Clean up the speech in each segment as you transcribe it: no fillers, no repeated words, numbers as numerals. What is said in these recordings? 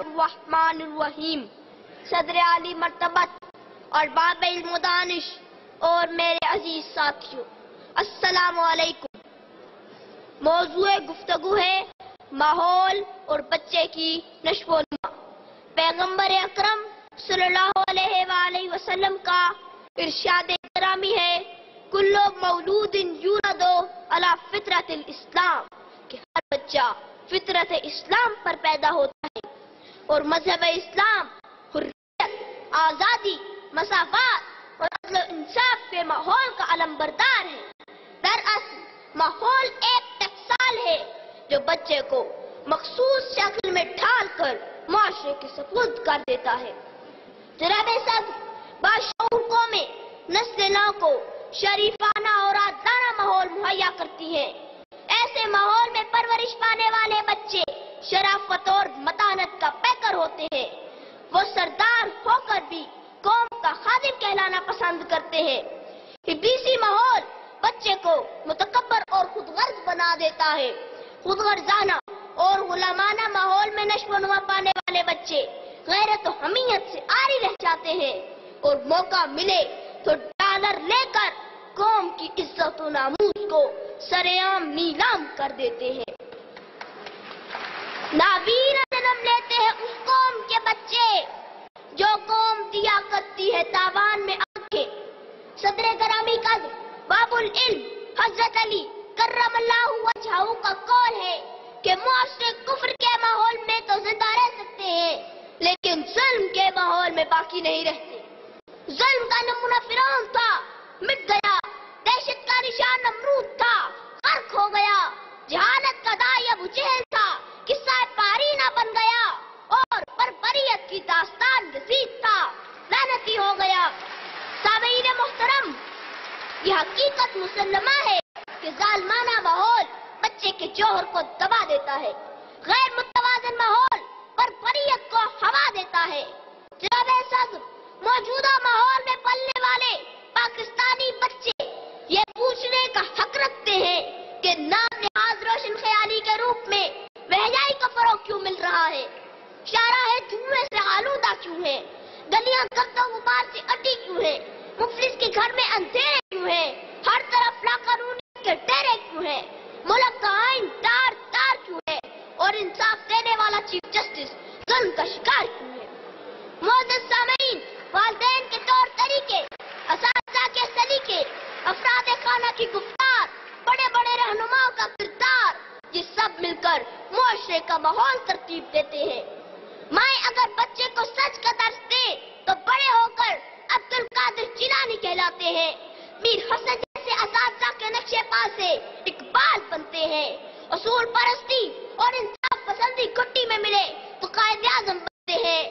बिस्मिल्लाहिर्रहमानिर्रहीम। सदर आली मर्तबत और बाब इल्म दानिश और मेरे अजीज साथियों, अस्सलामु अलैकुम। मौजूए गुफ्तगू है माहौल और बच्चे की नश्व-ओ-नुमा। पैगंबर अकरम सल्लल्लाहु अलैहि वसल्लम का इरशाद ग्रामी है, कुल्लु मौलूदिन यूलदु अला फितरतिल इस्लाम, कि हर बच्चा फितरत इस्लाम पर पैदा होता है और मजहब इस्लाम हुर्रियत, आजादी, मसाफात और अदल व इंसाफ के माहौल का अलमबरदार है। दरअसल माहौल एक टकसाल है जो बच्चे को मखसूस शक्ल में ढालकर माशरे के सपुर्द कर देता है। जनाबे सदर बाशऊर कौमें नस्ल नौ को शरीफाना और आदलाना माहौल मुहैया करती है। ऐसे माहौल में परवरिश पाने वाले बच्चे शराफत और मतानत का पैकर होते हैं। वो सरदार होकर भी कौम का खादिम कहलाना पसंद करते हैं। इब्लीसी माहौल बच्चे को मुतकब्बर और खुदगर्ज बना देता है। खुदगर्जाना और गुलामाना माहौल में नश्व-ओ-नुमा पाने वाले बच्चे गैरत और हमीयत से आरी रह जाते हैं और मौका मिले तो डॉलर लेकर कौम की इज्जत और नामूस को सरेआम नीलाम कर देते हैं। नावीरा जन्म लेते हैं उस कौम के बच्चे जो कौम दिया करती है तावान में आंखें। सदर ग्रामी कद्र बाबुल इल्म हजरत अली कर्रमल्लाहु वजहहू का कौल है कि मुआशरे कुफ्र के माहौल में तो जिंदा रह सकते हैं, लेकिन जुल्म के माहौल में बाकी नहीं रहते। जुल्म का नमूना फिरौन था, मिट गया। दहशत का निशान नमरूद था, गर्क हो गया। जहालत का दाई अबू जहल था, किस्सा पारीना बन गया। और बर्बरियत की दास्तान यजीद था, लानती हो गया। सामीईन मोहतरम, यह हकीकत मुसल्लमा है कि जालिमाना माहौल बच्चे के जौहर को दबा देता है। गैर मुतवाज़िन माहौल बर्बरियत को हवा देता है। जनाबे सदर, मौजूदा माहौल में पलने वाले पाकिस्तानी बच्चे ये पूछने का हक रखते हैं कि नाम निहाज रोशन ख्याली के रूप में महंगाई का फरोग क्यों मिल रहा है, शाहराहे धुएं से आलूदा क्यों है, गलियां गर्द गुबार से अटी क्यों है, मुफलिस के घर में अंधेरे क्यों है, हर तरफ लाकानूनी के डेरे क्यों है, मुल्क का आइन तार तार क्यों है और इंसाफ देने वाला चीफ जस्टिस जुल्म का शिकार क्यों है। मोअज़्ज़िज़ सामीईन, वालिदैन के तौर तरीके, असातिज़ा के सलीके, अफराद खाना की गुफ्तार, बड़े बड़े रहनुमाओं का किरदार, ये सब मिलकर मुआशरे का माहौल तरतीब देते हैं। माए अगर बच्चे को सच का दर्स दे तो बड़े होकर अब्दुल कादिर जिलानी कहलाते हैं। मीर हसन जैसे असातिज़ा के नक्शे पास से इकबाल बनते हैं। उसूल परस्ती और इंसाफ पसंदी घुट्टी में मिले तो कायदे आज़म बनते हैं।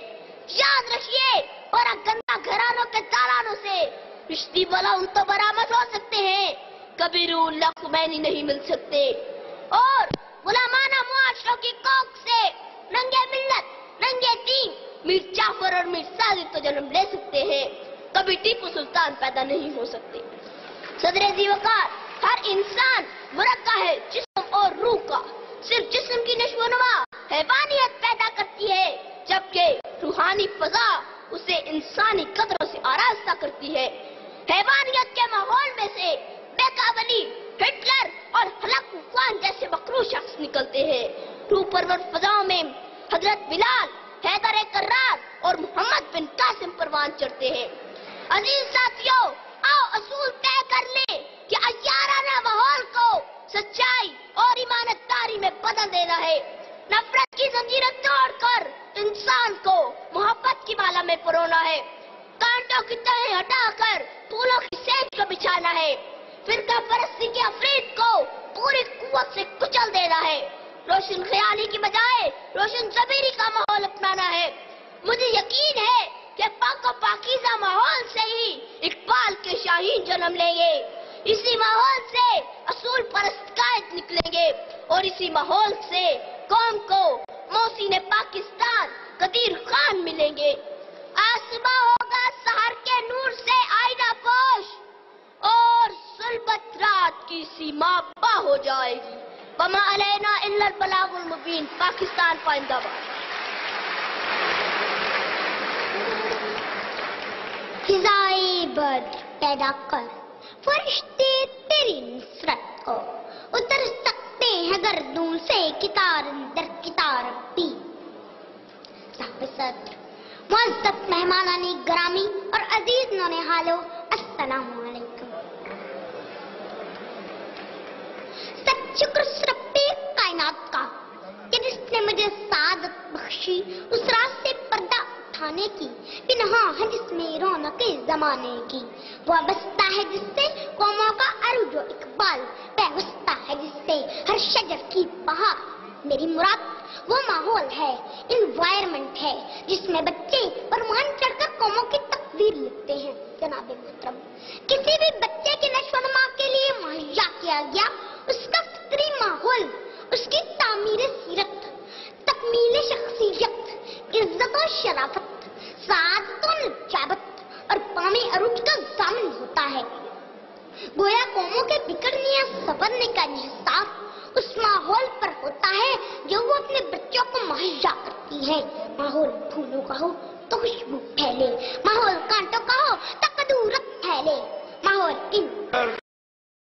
याद रखिए, बड़ा गंदा घरानों के दालानों से रिश्ती वाला उन तो बरामद हो सकते हैं, कभी रूहुल्लाह खुमैनी नहीं मिल सकते। और गुलामाना मुआशरों की कोख से नंगे मिल्लत, नंगे दीन मीर जाफर और मीर साजिद तो जन्म ले सकते हैं, कभी टीपू सुल्तान पैदा नहीं हो सकते। सदर ज़ीवकार, हर इंसान मुरक्का है जिस्म और रूह का। सिर्फ जिस्म की नश्व-ओ-नुमा हैवानियत पैदा करती है, जबकि रूहानी फजा उसे इंसानी कदरों से आरास्ता करती है। हैवानियत के माहौल में से बेकाबली, हिटलर और हलाकू खान जैसे मकरूह शख्स निकलते हैं। रूह परवर फजाओं में हजरत बिलाल, हैदर कर्रार और मोहम्मद बिन कासिम परवान चढ़ते हैं। अजीज साथियों, आओ असूल तय कर ले कि अय्याराना माहौल को सच्चाई और ईमानदारी में बदल देना है। नफरत की जंजीरें तोड़कर इंसान को मोहब्बत की माला में परोना है। कांटों की तहें हटाकर फूलों की सेज को बिछाना है। फिरका परस्ती के अफरीद को पूरी कुव्वत से कुचल देना है। रोशन ख्याली की बजाय रोशन ज़मीरी का माहौल अपनाना है। मुझे यकीन है कि पाको पाकीज़ा माहौल से ही इकबाल के शाहीन जन्म लेंगे। इसी माहौल से असूल परस्त कायद निकलेंगे और इसी माहौल से कौम को मोहसिन पाकिस्तान कदीर खान मिलेंगे। आसमां होगा सहर के नूर से आईना पोश और सुलबत रात की सीमा पा हो जाएगी। वमा अलैना इल्लल बलागुल मुबीन। पाकिस्तान जिंदाबाद। فضائے بدر پیدا کر، فرشتے تیری نصرت کو اتر سکتے ہیں گردوں سے کتار در کتار بھی۔ صاحب صدر، معزز مہمانان گرامی اور عزیز نونہالو، السلام علیکم۔ سب شکر رب کائنات کا کہ جس نے مجھے سعادت بخشی اس راز سے پردہ اٹھانے کی، پنہاں ہے جس میں رونق زمانے کی، وابستہ ہے جس سے قوموں کا عروج و اقبال، پیوستہ ہے جس سے ہر شجر کی بہار۔ میری مراد وہ ماحول ہے، انوائرمنٹ ہے جس میں بچے پروان چڑھ کر قوموں کی تقدیر لکھتے ہیں۔ جناب محترم، کسی بھی بچے کی نشو و نما کے لیے مہیا کیا گیا اس کا فطری ماحول، اس کی تعمیر سیرت، تکمیل شخصیت، عزت و شرافت، سعادت و نجابت اور قومی عروج کا ضامن ہوتا ہے۔ گویا قوموں کے بگڑنے یا سنورنے کا انحصار اس ماحول پر ہوتا ہے جو وہ اپنے بچوں کو مہیا کرتی ہے۔ ماحول پھولوں کا ہو تو خوشبو پھیلے، ماحول کانٹوں کا